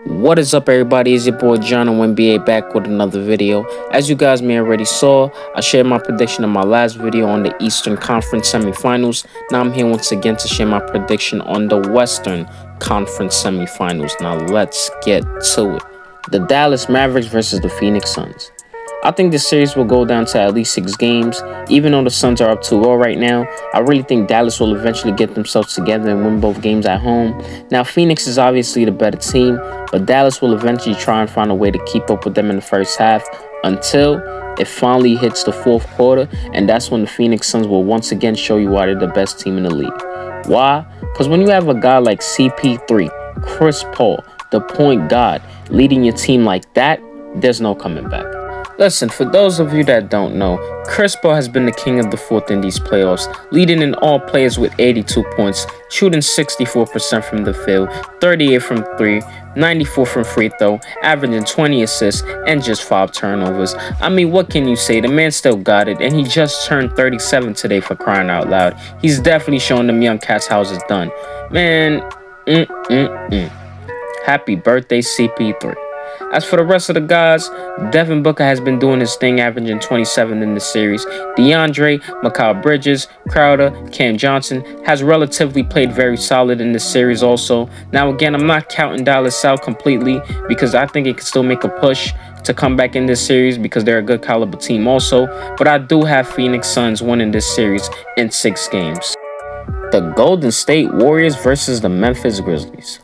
What is up, everybody? It's your boy John and NBA back with another video. As you guys may already saw, I shared my prediction in my last video on the Eastern Conference Semifinals. Now I'm here once again to share my prediction on the Western Conference Semifinals. Now let's get to it. The Dallas Mavericks versus the Phoenix Suns. I think this series will go down to at least 6 games. Even though the Suns are up 2-0 right now, I really think Dallas will eventually get themselves together and win both games at home. Now, Phoenix is obviously the better team, but Dallas will eventually try and find a way to keep up with them in the first half until it finally hits the fourth quarter, and that's when the Phoenix Suns will once again show you why they're the best team in the league. Why? Because when you have a guy like CP3, Chris Paul, the point guard, leading your team like that, there's no coming back. Listen, for those of you that don't know, Chris Paul has been the king of the fourth in these playoffs, leading in all players with 82 points, shooting 64% from the field, 38 from 3, 94 from free throw, averaging 20 assists, and just 5 turnovers. I mean, what can you say? The man still got it, and he just turned 37 today, for crying out loud. He's definitely showing them young cats how it's done. Man, Happy birthday, CP3. As for the rest of the guys, Devin Booker has been doing his thing, averaging 27 in the series. DeAndre, Mikal Bridges, Crowder, Cam Johnson has relatively played very solid in this series also. Now again, I'm not counting Dallas out completely because I think it can still make a push to come back in this series because they're a good caliber team also. But I do have Phoenix Suns winning this series in 6 games. The Golden State Warriors versus the Memphis Grizzlies.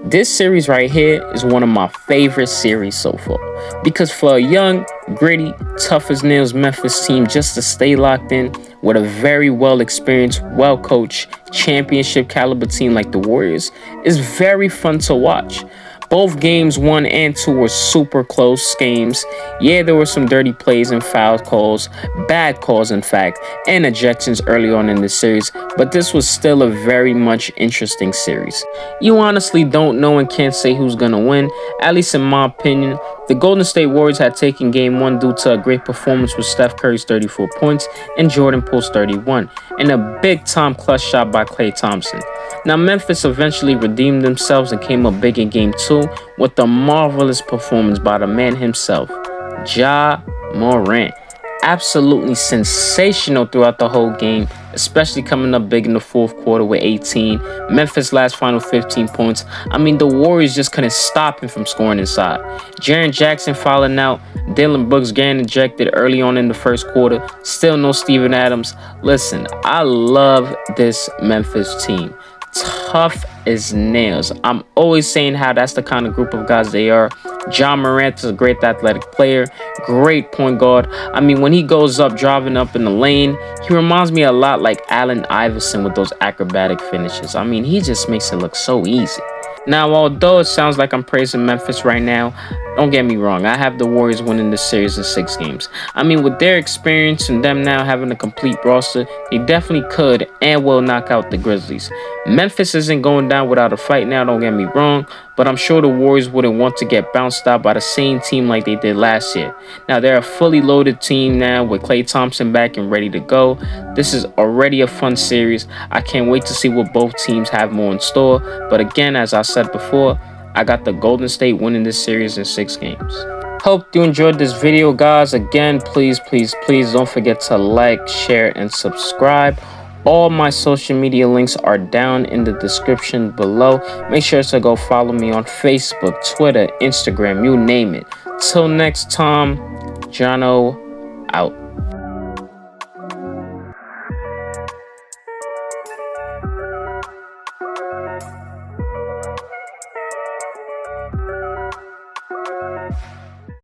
This series right here is one of my favorite series so far because for a young, gritty, tough as nails Memphis team just to stay locked in with a very well experienced, well coached, championship caliber team like the Warriors is very fun to watch. Both games 1 and 2 were super close games. Yeah, there were some dirty plays and foul calls, bad calls in fact, and ejections early on in the series, but this was still a very much interesting series. You honestly don't know and can't say who's gonna win, at least in my opinion. The Golden State Warriors had taken Game 1 due to a great performance with Steph Curry's 34 points and Jordan Poole's 31, and a big-time clutch shot by Klay Thompson. Now, Memphis eventually redeemed themselves and came up big in Game 2 with a marvelous performance by the man himself, Ja Morant. Absolutely sensational throughout the whole game, especially coming up big in the fourth quarter with 18. Memphis last final 15 points. I mean, the Warriors just couldn't stop him from scoring inside. Jaren Jackson fouling out. Dylan Brooks getting ejected early on in the first quarter. Still no Steven Adams. Listen, I love this Memphis team. Tough as nails. I'm always saying how that's the kind of group of guys they are. Ja Morant is a great athletic player, great point guard. I mean, when he goes up, driving up in the lane, he reminds me a lot like Allen Iverson with those acrobatic finishes. I mean, he just makes it look so easy. Now, although it sounds like I'm praising Memphis right now, don't get me wrong, I have the Warriors winning this series in 6 games. I mean, with their experience and them now having a complete roster, they definitely could and will knock out the Grizzlies. Memphis isn't going down without a fight now, don't get me wrong, but I'm sure the Warriors wouldn't want to get bounced out by the same team like they did last year. Now, they're a fully loaded team now with Klay Thompson back and ready to go. This is already a fun series. I can't wait to see what both teams have more in store. But again, as I said before, I got the Golden State winning this series in 6 games. Hope you enjoyed this video, guys. Again, please don't forget to like, share, and subscribe. All my social media links are down in the description below. Make sure to go follow me on Facebook, Twitter, Instagram, you name it. Till next time, Jono out.